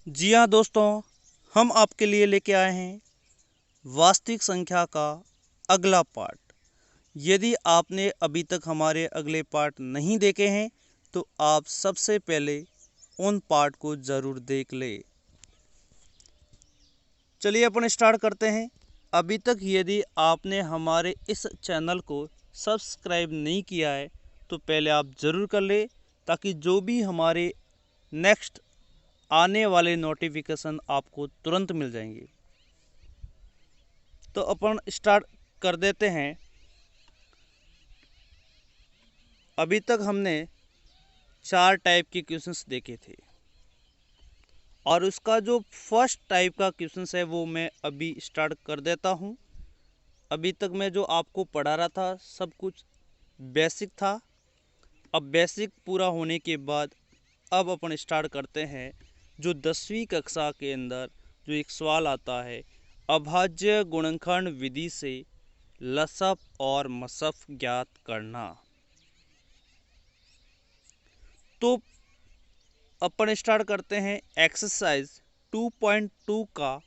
जी हाँ दोस्तों, हम आपके लिए लेके आए हैं वास्तविक संख्या का अगला पार्ट। यदि आपने अभी तक हमारे अगले पार्ट नहीं देखे हैं तो आप सबसे पहले उन पार्ट को ज़रूर देख ले। चलिए अपन स्टार्ट करते हैं। अभी तक यदि आपने हमारे इस चैनल को सब्सक्राइब नहीं किया है तो पहले आप ज़रूर कर ले, ताकि जो भी हमारे नेक्स्ट आने वाले नोटिफिकेशन आपको तुरंत मिल जाएंगे। तो अपन स्टार्ट कर देते हैं। अभी तक हमने 4 टाइप के क्वेश्चंस देखे थे और उसका जो फर्स्ट टाइप का क्वेश्चंस है वो मैं अभी स्टार्ट कर देता हूँ। अभी तक मैं जो आपको पढ़ा रहा था सब कुछ बेसिक था। अब बेसिक पूरा होने के बाद अब अपन स्टार्ट करते हैं जो 10वीं कक्षा के अंदर जो एक सवाल आता है, अभाज्य गुणनखंड विधि से लसफ और मसफ ज्ञात करना। तो अपन स्टार्ट करते हैं एक्सरसाइज 2.2 का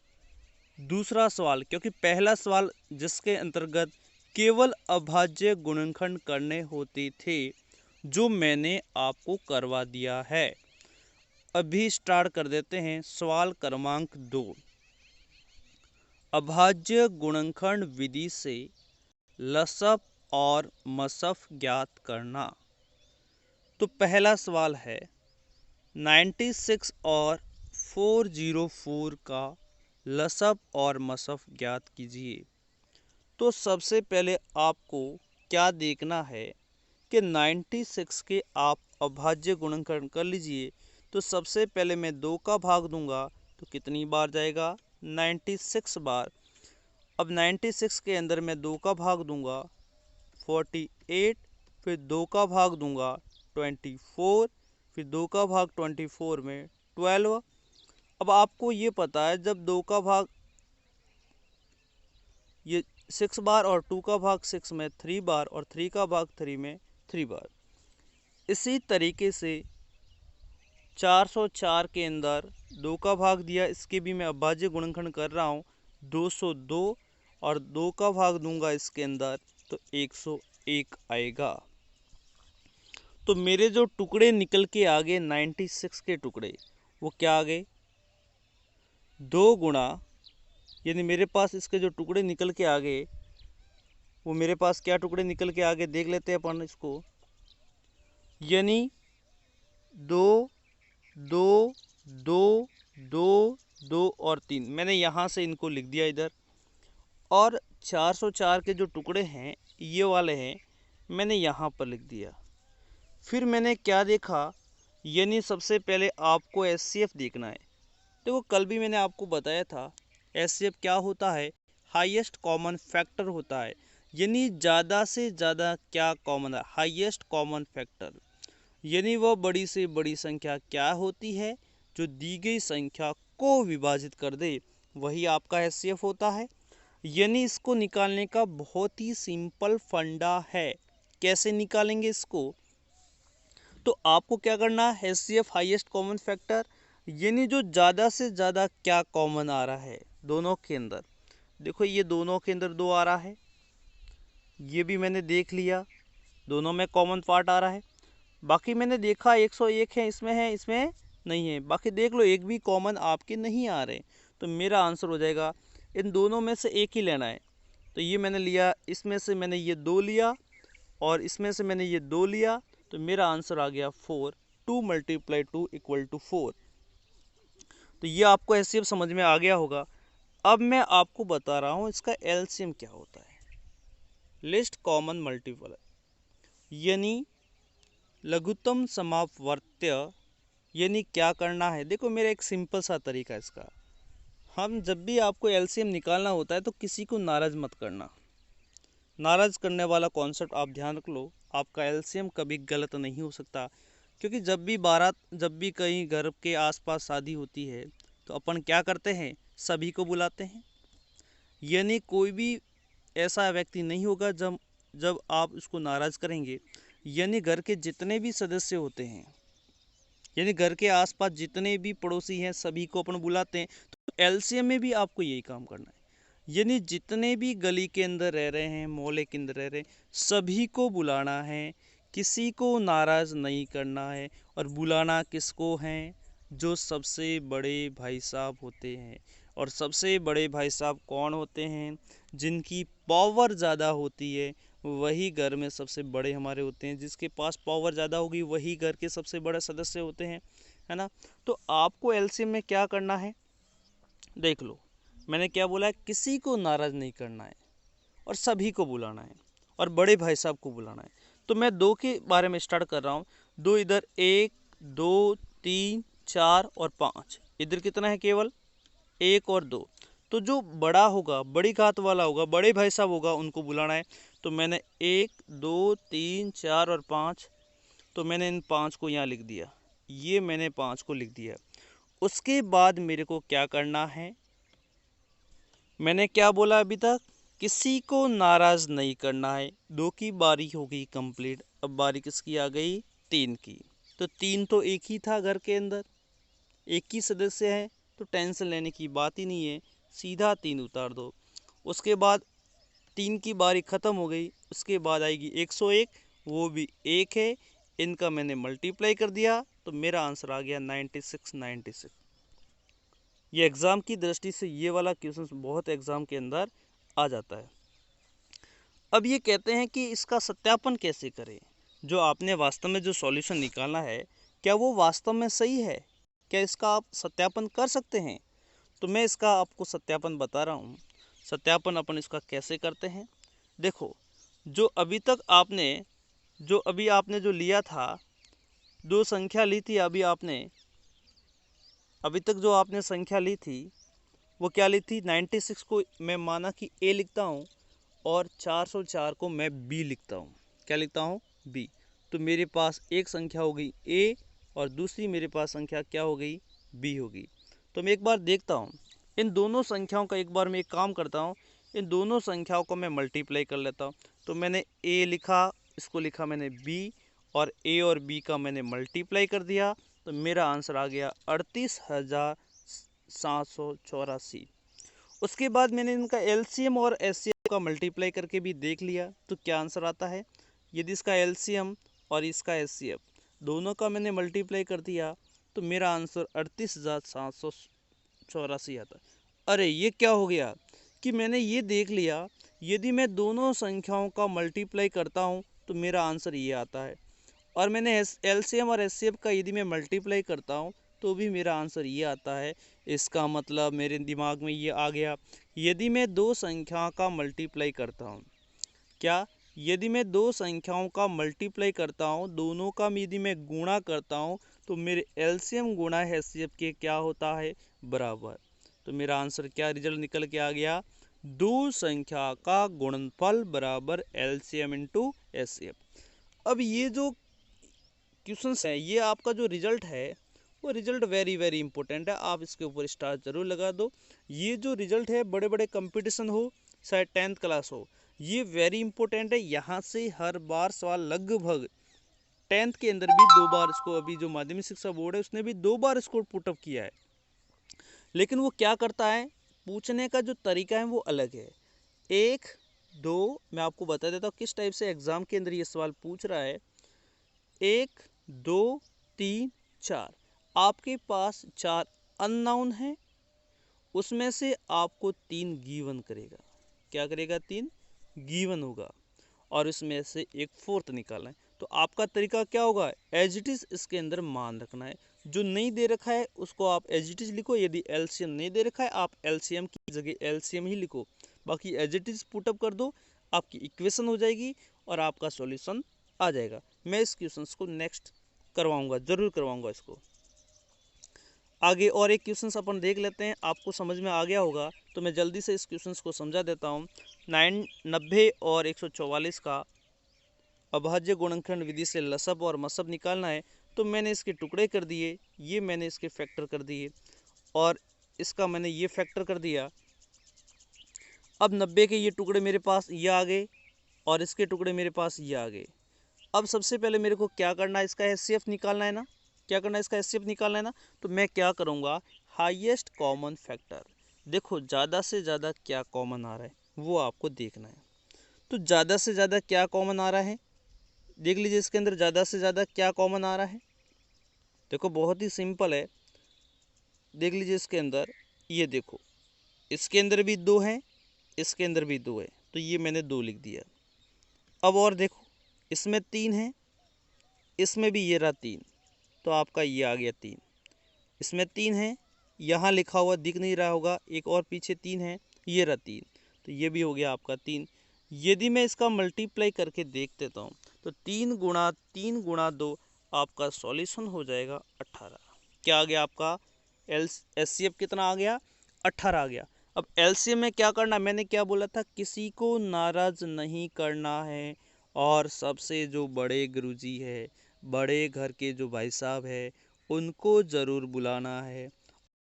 दूसरा सवाल, क्योंकि पहला सवाल जिसके अंतर्गत केवल अभाज्य गुणनखंड करने होते थे जो मैंने आपको करवा दिया है। अभी स्टार्ट कर देते हैं सवाल क्रमांक 2, अभाज्य गुणनखंड विधि से लसफ और मसफ ज्ञात करना। तो पहला सवाल है 96 और 404 का लसफ और मसफ ज्ञात कीजिए। तो सबसे पहले आपको क्या देखना है कि 96 के आप अभाज्य गुणनखंड कर लीजिए। तो सबसे पहले मैं 2 का भाग दूंगा तो कितनी बार जाएगा, 96 बार। अब 96 के अंदर मैं 2 का भाग दूंगा 48, फिर 2 का भाग दूंगा 24, फिर 2 का भाग 24 में 12। अब आपको ये पता है जब 2 का भाग ये 6 बार और 2 का भाग 6 में 3 बार और 3 का भाग 3 में 3 बार। इसी तरीके से 404 के अंदर 2 का भाग दिया, इसके भी मैं अभाज्य गुणनखंड कर रहा हूँ 202, और 2 का भाग दूंगा इसके अंदर तो 101 आएगा। तो मेरे जो टुकड़े निकल के आ गए 96 के टुकड़े, वो क्या आ गए, 2 गुणा, यानी मेरे पास इसके जो टुकड़े निकल के आ गए वो मेरे पास क्या टुकड़े निकल के आ गए देख लेते हैं अपन इसको। यानी 2 2 2 2 2 और 3, मैंने यहाँ से इनको लिख दिया इधर। और 404 के जो टुकड़े हैं ये वाले हैं, मैंने यहाँ पर लिख दिया। फिर मैंने क्या देखा, यानी सबसे पहले आपको एचसीएफ देखना है। देखो कल भी मैंने आपको बताया था एचसीएफ क्या होता है, हाईएस्ट कॉमन फैक्टर होता है। यानी ज़्यादा से ज़्यादा क्या कॉमन है, हाईएस्ट कॉमन फैक्टर। यानी वह बड़ी से बड़ी संख्या क्या होती है जो दी गई संख्या को विभाजित कर दे, वही आपका एचसीएफ होता है। यानी इसको निकालने का बहुत ही सिंपल फंडा है। कैसे निकालेंगे इसको, तो आपको क्या करना है, एचसीएफ हाईएस्ट कॉमन फैक्टर, यानी जो ज़्यादा से ज़्यादा क्या कॉमन आ रहा है दोनों के अंदर। देखो ये दोनों के अंदर 2 आ रहा है, ये भी मैंने देख लिया दोनों में कॉमन पार्ट आ रहा है। बाकी मैंने देखा 101 है इसमें नहीं है, बाकी देख लो एक भी कॉमन आपके नहीं आ रहे। तो मेरा आंसर हो जाएगा इन दोनों में से एक ही लेना है। तो ये मैंने लिया, इसमें से मैंने ये 2 लिया और इसमें से मैंने ये 2 लिया, तो मेरा आंसर आ गया 4। 2 × 2 = 4। तो ये आपको एचसीएफ समझ में आ गया होगा। अब मैं आपको बता रहा हूँ इसका एलसीएम क्या होता है, लिस्ट कॉमन मल्टीपल, यानी लघुत्तम समापवर्त्य। यानी क्या करना है, देखो मेरा एक सिंपल सा तरीका है इसका। हम जब भी आपको एलसीएम निकालना होता है तो किसी को नाराज़ मत करना। नाराज़ करने वाला कॉन्सेप्ट आप ध्यान रख लो, आपका एलसीएम कभी गलत नहीं हो सकता। क्योंकि जब भी कहीं घर के आसपास शादी होती है तो अपन क्या करते हैं, सभी को बुलाते हैं। यानी कोई भी ऐसा व्यक्ति नहीं होगा जब जब आप उसको नाराज़ करेंगे। यानी घर के जितने भी सदस्य होते हैं, यानी घर के आसपास जितने भी पड़ोसी हैं सभी को अपन बुलाते हैं। तो एलसीएम में भी आपको यही काम करना है, यानी जितने भी गली के अंदर रह रहे हैं, मोहल्ले के अंदर रह रहे हैं, सभी को बुलाना है, किसी को नाराज़ नहीं करना है। और बुलाना किसको है? जो सबसे बड़े भाई साहब होते हैं। और सबसे बड़े भाई साहब कौन होते हैं? जिनकी पावर ज़्यादा होती है वही घर में सबसे बड़े हमारे होते हैं। जिसके पास पावर ज़्यादा होगी वही घर के सबसे बड़े सदस्य होते हैं, है ना। तो आपको एलसीएम में क्या करना है, देख लो। मैंने क्या बोला है? किसी को नाराज़ नहीं करना है और सभी को बुलाना है और बड़े भाई साहब को बुलाना है। तो मैं दो के बारे में स्टार्ट कर रहा हूँ। दो इधर, 1 2 3 4 और 5। इधर कितना है? केवल 1 और 2। तो जो बड़ा होगा, बड़ी घात वाला होगा, बड़े भाई साहब होगा, उनको बुलाना है। तो मैंने 1 2 3 4 और 5, तो मैंने इन 5 को यहाँ लिख दिया। ये मैंने 5 को लिख दिया। उसके बाद मेरे को क्या करना है? मैंने क्या बोला अभी तक? किसी को नाराज़ नहीं करना है। 2 की बारी हो गई कंप्लीट। अब बारी किसकी आ गई? 3 की। तो 3 तो एक ही था घर के अंदर, एक ही सदस्य है, तो टेंशन लेने की बात ही नहीं है, सीधा 3 उतार दो। उसके बाद 3 की बारी ख़त्म हो गई। उसके बाद आएगी 101, वो भी 1 है। इनका मैंने मल्टीप्लाई कर दिया तो मेरा आंसर आ गया 96। ये एग्ज़ाम की दृष्टि से ये वाला क्वेश्चन बहुत एग्ज़ाम के अंदर आ जाता है। अब ये कहते हैं कि इसका सत्यापन कैसे करें? जो आपने वास्तव में जो सॉल्यूशन निकाला है, क्या वो वास्तव में सही है? क्या इसका आप सत्यापन कर सकते हैं? तो मैं इसका आपको सत्यापन बता रहा हूँ। सत्यापन अपन इसका कैसे करते हैं? देखो, जो अभी तक आपने जो लिया था, 2 संख्या ली थी अभी तक जो आपने संख्या ली थी वो क्या ली थी? 96 को मैं माना कि ए लिखता हूँ और 404 को मैं बी लिखता हूँ। क्या लिखता हूँ? बी। तो मेरे पास एक संख्या हो गई ए और दूसरी मेरे पास संख्या क्या हो गई? बी होगी। तो मैं एक बार देखता हूँ इन दोनों संख्याओं का, एक बार मैं एक काम करता हूँ, इन दोनों संख्याओं को मैं मल्टीप्लाई कर लेता हूँ। तो मैंने ए लिखा, इसको लिखा मैंने बी, और ए और बी का मैंने मल्टीप्लाई कर दिया। तो मेरा आंसर आ गया 38,784। उसके बाद मैंने इनका एलसीएम और एचसीएफ का मल्टीप्लाई करके भी देख लिया, तो क्या आंसर आता है? यदि इसका एलसीएम और इसका एचसीएफ दोनों का मैंने मल्टीप्लाई कर दिया तो मेरा आंसर 38,784 आता है। अरे ये क्या हो गया कि मैंने ये देख लिया, यदि मैं दोनों संख्याओं का मल्टीप्लाई करता हूँ तो मेरा आंसर ये आता है, और मैंने एलसीएम और एचसीएफ का यदि मैं मल्टीप्लाई करता हूँ तो भी मेरा आंसर ये आता है। इसका मतलब मेरे दिमाग में ये आ गया, यदि मैं दो संख्याओं का मल्टीप्लाई करता हूँ, क्या यदि मैं दो संख्याओं का मल्टीप्लाई करता हूँ, दोनों का यदि मैं गुणा करता हूँ तो मेरे एलसीएम गुणा एचसीएफ के क्या होता है? बराबर। तो मेरा आंसर क्या रिजल्ट निकल के आ गया? दो संख्या का गुणनफल बराबर एलसीएम इंटू एचसीएफ। अब ये जो क्वेश्चंस है, ये आपका जो रिजल्ट है वो रिजल्ट वेरी वेरी इंपॉर्टेंट है। आप इसके ऊपर स्टार जरूर लगा दो। ये जो रिजल्ट है, बड़े बड़े कंपटीशन हो, चाहे 10th क्लास हो, ये वेरी इंपॉर्टेंट है। यहाँ से हर बार सवाल लगभग 10th के अंदर भी 2 बार इसको, अभी जो माध्यमिक शिक्षा बोर्ड है उसने भी 2 बार इसको पुटअप किया है। लेकिन वो क्या करता है, पूछने का जो तरीका है वो अलग है। 1 2 मैं आपको बता देता हूँ किस टाइप से एग्जाम के अंदर ये सवाल पूछ रहा है। 1 2 3 4, आपके पास 4 अननोन है, उसमें से आपको 3 गिवन करेगा। क्या करेगा? 3 गिवन होगा, और इसमें से एक फोर्थ निकालना है। तो आपका तरीका क्या होगा? एज इट इज इसके अंदर मान रखना है। जो नहीं दे रखा है उसको आप एज इट इज लिखो, यदि एलसीएम नहीं दे रखा है आप एलसीएम की जगह एलसीएम ही लिखो, बाकी एज इट इज पुटअप कर दो, आपकी इक्वेशन हो जाएगी और आपका सॉल्यूशन आ जाएगा। मैं इस क्वेश्चन को नेक्स्ट करवाऊंगा, जरूर करवाऊंगा इसको। आगे और एक क्वेश्चन अपन देख लेते हैं, आपको समझ में आ गया होगा तो मैं जल्दी से इस क्वेश्चन को समझा देता हूँ। 90 और 144 का अभाज्य गुणनखंड विधि से लसब और मसब निकालना है। तो मैंने इसके टुकड़े कर दिए, ये मैंने इसके फैक्टर कर दिए, और इसका मैंने ये फैक्टर कर दिया। अब 90 के ये टुकड़े मेरे पास ये आ गए और इसके टुकड़े मेरे पास ये आ गए। अब सबसे पहले मेरे को क्या करना है, इसका एचसीएफ निकालना है ना। क्या करना है, इसका एचसीएफ निकालना है ना। तो मैं क्या करूँगा, हाईएस्ट कॉमन फैक्टर, देखो ज़्यादा से ज़्यादा क्या कॉमन आ रहा है वो आपको देखना है। तो ज़्यादा से ज़्यादा क्या कॉमन आ रहा है, देख लीजिए इसके अंदर ज़्यादा से ज़्यादा क्या कॉमन आ रहा है। देखो बहुत ही सिंपल है, देख लीजिए इसके अंदर, ये देखो इसके अंदर भी 2 हैं, इसके अंदर भी 2 है, तो ये मैंने 2 लिख दिया। अब और देखो इसमें 3 है, इसमें भी ये रहा 3, तो आपका ये आ गया 3। इसमें 3 है, यहाँ लिखा हुआ दिख नहीं रहा होगा, एक और पीछे 3 है, ये रहा 3, तो ये भी हो गया आपका 3। यदि मैं इसका मल्टीप्लाई करके देख देता हूँ तो 3 गुणा 2 आपका सॉल्यूशन हो जाएगा 18। क्या आ गया आपका एचसीएफ कितना आ गया, 18 आ गया। अब एलसीएम में क्या करना, मैंने क्या बोला था, किसी को नाराज नहीं करना है, और सबसे जो बड़े गुरुजी है, बड़े घर के जो भाई साहब है, उनको ज़रूर बुलाना है,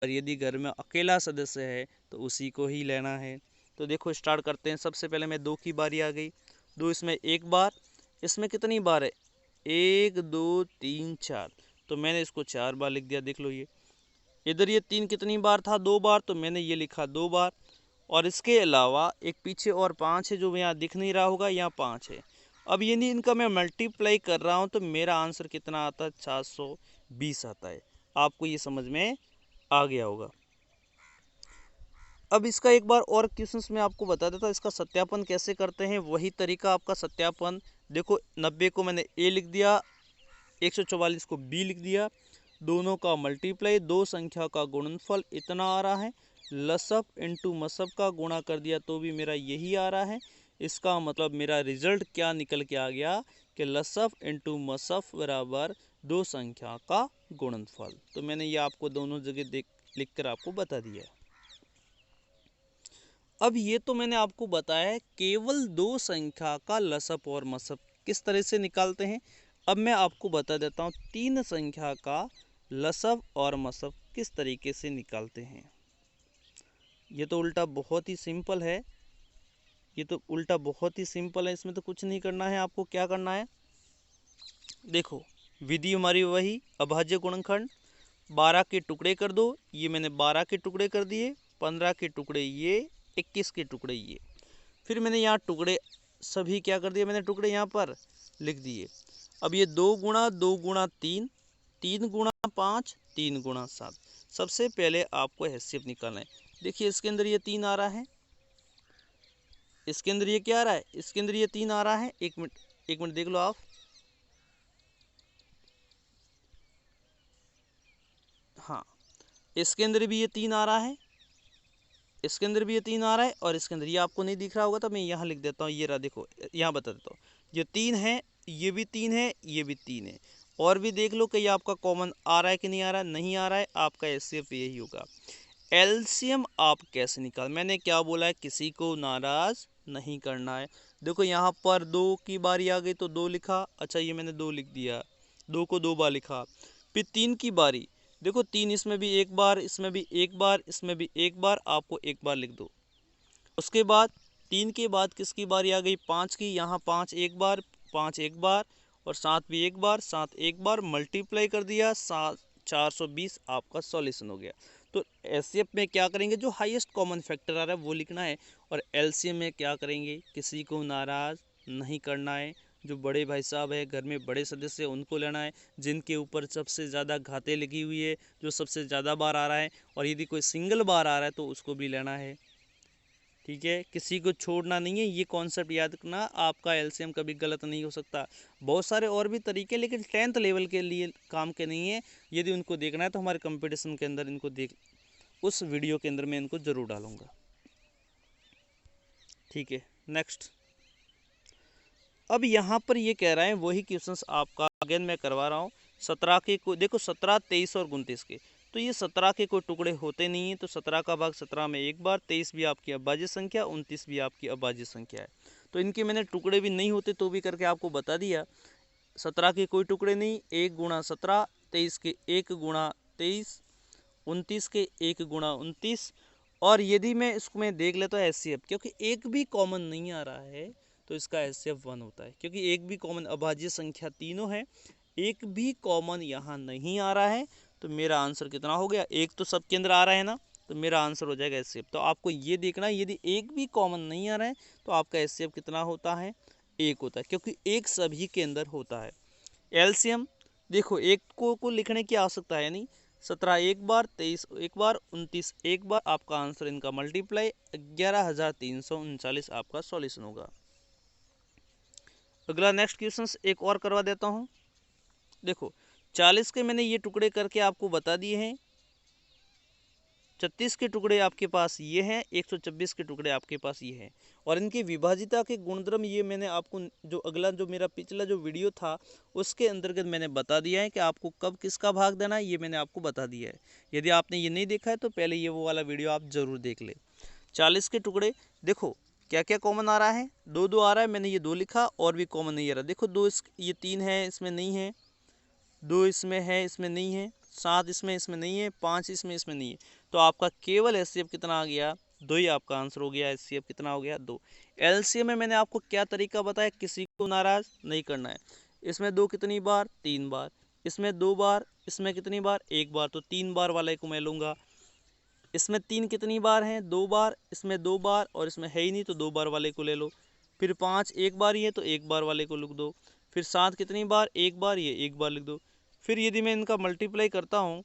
और यदि घर में अकेला सदस्य है तो उसी को ही लेना है। तो देखो स्टार्ट करते हैं। सबसे पहले मैं 2 की बारी आ गई, 2 इसमें एक बार, इसमें कितनी बार है, 1 2 3 4, तो मैंने इसको 4 बार लिख दिया। देख लो ये इधर ये 3 कितनी बार था, 2 बार, तो मैंने ये लिखा 2 बार। और इसके अलावा एक पीछे और 5 है जो यहाँ दिख नहीं रहा होगा, यहाँ 5 है। अब यदि इनका मैं मल्टीप्लाई कर रहा हूँ तो मेरा आंसर कितना आता है, 420 आता है। आपको ये समझ में आ गया होगा। अब इसका एक बार और क्वेश्चंस में आपको बता देता हूँ, इसका सत्यापन कैसे करते हैं, वही तरीका आपका सत्यापन। देखो 90 को मैंने ए लिख दिया, 144 को बी लिख दिया, दोनों का मल्टीप्लाई, दो संख्या का गुणनफल इतना आ रहा है, लसअप इंटू मसअप का गुणा कर दिया तो भी मेरा यही आ रहा है। इसका मतलब मेरा रिजल्ट क्या निकल के आ गया कि लसअप इंटू मसअप बराबर दो संख्या का गुणनफल। तो मैंने ये आपको दोनों जगह लिख कर आपको बता दिया है। अब ये तो मैंने आपको बताया है केवल दो संख्या का लसअप और मसअप किस तरह से निकालते हैं। अब मैं आपको बता देता हूँ तीन संख्या का लसअप और मसअप किस तरीके से निकालते हैं। ये तो उल्टा बहुत ही सिंपल है, ये तो उल्टा बहुत ही सिंपल है, इसमें तो कुछ नहीं करना है। आपको क्या करना है, देखो विधि हमारी वही, अभाज्य गुणनखंड, 12 के टुकड़े कर दो, ये मैंने 12 के टुकड़े कर दिए, 15 के टुकड़े ये, 21 के टुकड़े ये, फिर मैंने यहाँ टुकड़े सभी क्या कर दिए, मैंने टुकड़े यहाँ पर लिख दिए। अब ये 2 गुणा 3, 3 गुणा 5, 3 गुणा 7। सबसे पहले आपको हैसियत निकालना है। देखिए इसके अंदर ये 3 आ रहा है, इसके अंदर ये क्या आ रहा है, इसके अंदर ये 3 आ रहा है। एक मिनट देख लो आप, हाँ इसके अंदर भी ये 3 आ रहा है, इसके अंदर भी ये 3 आ रहा है, और इसके अंदर ये आपको नहीं दिख रहा होगा तो मैं यहाँ लिख देता हूँ। ये रहा, देखो यहाँ बता देता हूँ, ये 3 है, ये भी 3 है, ये भी 3 है। और भी देख लो कि ये आपका कॉमन आ रहा है कि नहीं आ रहा है, नहीं आ रहा है, आपका एचसीएफ यही होगा। एलसीएम आप कैसे निकाल, मैंने क्या बोला है, किसी को नाराज नहीं करना है। देखो यहाँ पर 2 की बारी आ गई तो 2 लिखा, अच्छा ये मैंने 2 लिख दिया, 2 को 2 बार लिखा। फिर 3 की बारी, देखो 3 इसमें भी एक बार, इसमें भी एक बार, इसमें भी एक बार, आपको एक बार लिख दो। उसके बाद 3 के बाद किसकी बारी आ गई, 5 की, यहाँ 5 एक बार, 5 एक बार, और 7 भी एक बार, 7 एक बार, मल्टीप्लाई कर दिया, 420 आपका सॉल्यूशन हो गया। तो एचसीएफ में क्या करेंगे, जो हाईएस्ट कॉमन फैक्टर आ रहा है वो लिखना है, और एलसीएम में क्या करेंगे, किसी को नाराज नहीं करना है, जो बड़े भाई साहब है घर में, बड़े सदस्य है, उनको लेना है, जिनके ऊपर सबसे ज़्यादा घाते लगी हुई है, जो सबसे ज़्यादा बार आ रहा है, और यदि कोई सिंगल बार आ रहा है तो उसको भी लेना है। ठीक है, किसी को छोड़ना नहीं है, ये कॉन्सेप्ट याद रखना। आपका एलसीएम कभी गलत नहीं हो सकता। बहुत सारे और भी तरीके, लेकिन 10th लेवल के लिए काम के नहीं है। यदि उनको देखना है तो हमारे कंपटीशन के अंदर इनको देख, उस वीडियो के अंदर मैं इनको ज़रूर डालूंगा। ठीक है, नेक्स्ट। अब यहाँ पर ये कह रहा है वही क्वेश्चंस आपका अगेन मैं करवा रहा हूँ। 17 के को देखो, 17, 23 और 29 के, तो ये 17 के कोई टुकड़े होते नहीं हैं, तो 17 का भाग 17 में एक बार, 23 भी आपकी अभाज्य संख्या, 29 भी आपकी अभाज्य संख्या है, तो इनके मैंने टुकड़े भी नहीं होते तो भी करके आपको बता दिया। 17 के कोई टुकड़े नहीं, 1 गुणा 17, 23 के 1 गुणा 23, 29 के 1 गुणा 29। और यदि मैं इसको मैं देख लेता हूँ एचसीएफ, क्योंकि एक भी कॉमन नहीं आ रहा है तो इसका एचसीएफ 1 होता है, क्योंकि एक भी कॉमन, अभाज्य संख्या तीनों है, एक भी कॉमन यहाँ नहीं आ रहा है, तो मेरा आंसर कितना हो गया, एक तो सबके अंदर आ रहा है ना, तो मेरा आंसर हो जाएगा एचसीएफ। तो आपको ये देखना है यदि एक भी कॉमन नहीं आ रहा है तो आपका एचसीएफ कितना होता है, एक होता है, क्योंकि एक सभी के अंदर होता है। एलसीएम देखो, एक को लिखने की आवश्यकता है नहीं, 17 एक बार, 23 एक बार, 29 एक बार, आपका आंसर इनका मल्टीप्लाई 11,339 आपका सॉल्यूशन होगा। अगला नेक्स्ट क्वेश्चन एक और करवा देता हूँ। देखो 40 के मैंने ये टुकड़े करके आपको बता दिए हैं, 36 के टुकड़े आपके पास ये हैं, 126 के टुकड़े आपके पास ये हैं, और इनकी विभाजिता के गुणधर्म ये मैंने आपको जो अगला जो मेरा पिछला जो वीडियो था उसके अंतर्गत मैंने बता दिया है कि आपको कब किसका भाग देना है, ये मैंने आपको बता दिया है। यदि आपने ये नहीं देखा है तो पहले ये वो वाला वीडियो आप जरूर देख ले। 40 के टुकड़े देखो क्या क्या कॉमन आ रहा है, दो दो आ रहा है, मैंने ये दो लिखा, और भी कॉमन नहीं आ रहा। देखो दो ये 3 है, इसमें नहीं है, 2 इसमें है, इसमें नहीं है, 7 इसमें नहीं है, 5 इसमें नहीं है, तो आपका केवल एचसीएफ कितना आ गया, 2 ही आपका आंसर हो गया। एचसीएफ कितना हो गया, 2। एलसीएम में मैंने आपको क्या तरीका बताया, किसी को नाराज नहीं करना है। इसमें 2 कितनी बार, 3 बार, इसमें 2 बार, इसमें कितनी बार, 1 बार, तो 3 बार वाले को मैं लूँगा। इसमें 3 कितनी बार हैं, 2 बार, इसमें 2 बार, और इसमें है ही नहीं तो 2 बार वाले को ले लो। फिर 5 एक बार ही है तो 1 बार वाले को लिख दो। फिर 7 कितनी बार, 1 बार, ये 1 बार लिख दो। फिर यदि मैं इनका मल्टीप्लाई करता हूँ,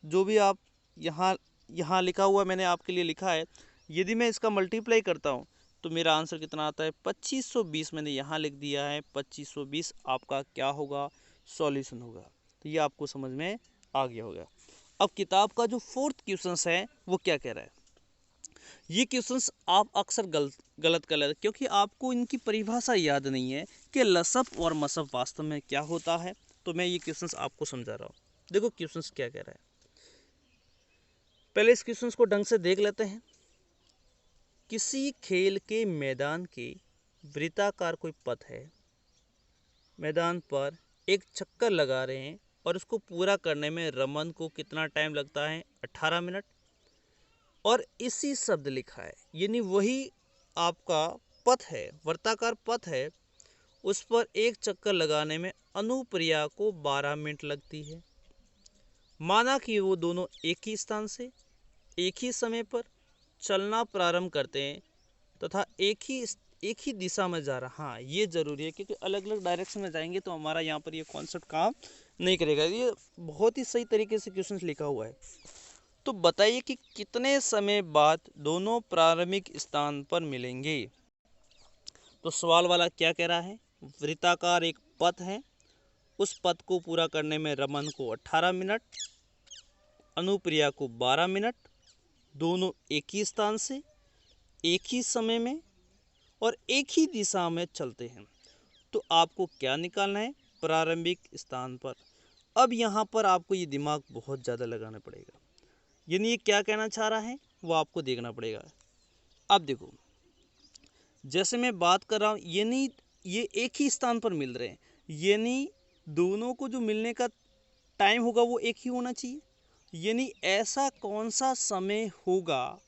जो भी आप यहाँ यहाँ लिखा हुआ मैंने आपके लिए लिखा है, यदि मैं इसका मल्टीप्लाई करता हूँ तो मेरा आंसर कितना आता है, 2520 मैंने यहाँ लिख दिया है। 2520 आपका क्या होगा, सॉल्यूशन होगा। तो ये आपको समझ में आ गया होगा। अब किताब का जो 4th क्वेश्चन है वो क्या कह रहा है, ये क्वेश्चंस आप अक्सर गलत कर लेते, क्योंकि आपको इनकी परिभाषा याद नहीं है कि लसप और मसप वास्तव में क्या होता है। तो मैं ये क्वेश्चंस आपको समझा रहा हूँ। देखो क्वेश्चंस क्या कह रहा है, पहले इस क्वेश्चंस को ढंग से देख लेते हैं। किसी खेल के मैदान के वृत्ताकार कोई पथ है, मैदान पर एक चक्कर लगा रहे हैं, और उसको पूरा करने में रमन को कितना टाइम लगता है, 18 मिनट। और इसी शब्द लिखा है, यानी वही आपका पथ है, वृत्ताकार पथ है, उस पर एक चक्कर लगाने में अनुप्रिया को 12 मिनट लगती है। माना कि वो दोनों एक ही स्थान से एक ही समय पर चलना प्रारंभ करते हैं तथा एक ही दिशा में जा रहा। हाँ ये जरूरी है, क्योंकि अलग अलग डायरेक्शन में जाएंगे तो हमारा यहाँ पर ये कॉन्सेप्ट काम नहीं करेगा। ये बहुत ही सही तरीके से क्वेश्चन लिखा हुआ है। तो बताइए कि कितने समय बाद दोनों प्रारंभिक स्थान पर मिलेंगे। तो सवाल वाला क्या कह रहा है, वृत्ताकार एक पथ है, उस पथ को पूरा करने में रमन को 18 मिनट, अनुप्रिया को 12 मिनट, दोनों एक ही स्थान से एक ही समय में और एक ही दिशा में चलते हैं। तो आपको क्या निकालना है, प्रारंभिक स्थान पर। अब यहाँ पर आपको ये दिमाग बहुत ज़्यादा लगाना पड़ेगा, यानी ये क्या कहना चाह रहा है वो आपको देखना पड़ेगा। अब देखो जैसे मैं बात कर रहा हूँ, यानी ये एक ही स्थान पर मिल रहे हैं, यानी दोनों को जो मिलने का टाइम होगा वो एक ही होना चाहिए। यानी ऐसा कौन सा समय होगा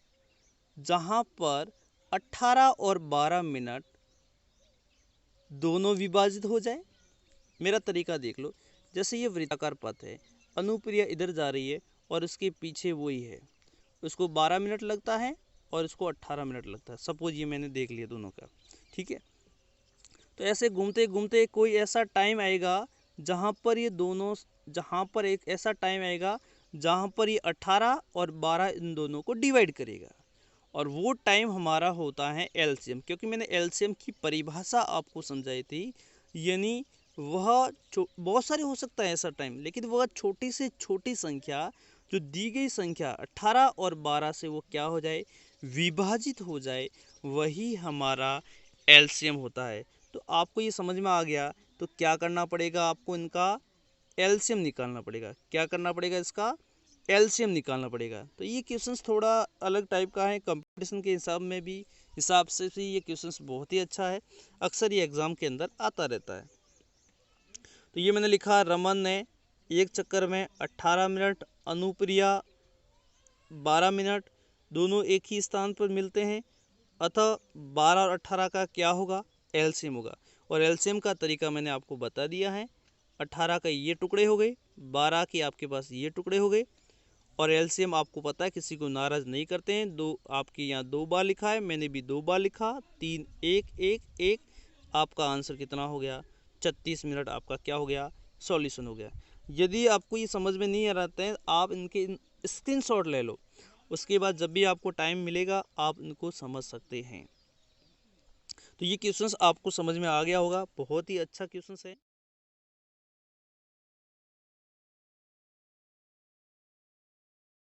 जहाँ पर 18 और 12 मिनट दोनों विभाजित हो जाए। मेरा तरीका देख लो, जैसे ये वृत्ताकार पथ है, अनुप्रिया इधर जा रही है और उसके पीछे वही है, उसको 12 मिनट लगता है और इसको 18 मिनट लगता है। सपोज ये मैंने देख लिया दोनों का, ठीक है। तो ऐसे घूमते घूमते कोई ऐसा टाइम आएगा जहाँ पर ये दोनों, जहाँ पर एक ऐसा टाइम आएगा जहाँ पर ये 18 और 12 इन दोनों को डिवाइड करेगा, और वो टाइम हमारा होता है एलसीएम। क्योंकि मैंने एलसीएम की परिभाषा आपको समझाई थी, यानी वह बहुत सारे हो सकता है ऐसा टाइम, लेकिन वह छोटी से छोटी संख्या जो दी गई संख्या 18 और 12 से वो क्या हो जाए, विभाजित हो जाए, वही हमारा एलसीएम होता है। तो आपको ये समझ में आ गया, तो क्या करना पड़ेगा, आपको इनका एलसीएम निकालना पड़ेगा। क्या करना पड़ेगा, इसका एलसीएम निकालना पड़ेगा। तो ये क्वेश्चंस थोड़ा अलग टाइप का है, कंपटीशन के हिसाब से भी ये क्वेश्चंस बहुत ही अच्छा है, अक्सर ये एग्ज़ाम के अंदर आता रहता है। तो ये मैंने लिखा, रमन ने एक चक्कर में 18 मिनट, अनुप्रिया 12 मिनट, दोनों एक ही स्थान पर मिलते हैं, अतः 12 और 18 का क्या होगा, एलसीएम होगा। और एलसीएम का तरीका मैंने आपको बता दिया है, 18 का ये टुकड़े हो गए, 12 के आपके पास ये टुकड़े हो गए, और एलसीएम आपको पता है किसी को नाराज़ नहीं करते हैं। दो आपके यहाँ 2 बार लिखा है, मैंने भी 2 बार लिखा, 3 1 1 1। आपका आंसर कितना हो गया? 36 मिनट आपका क्या हो गया? सॉल्यूशन हो गया। यदि आपको ये समझ में नहीं आ रहा है, आप इनके स्क्रीनशॉट ले लो, उसके बाद जब भी आपको टाइम मिलेगा आप इनको समझ सकते हैं। तो ये क्वेश्चंस आपको समझ में आ गया होगा, बहुत ही अच्छा क्वेश्चंस है।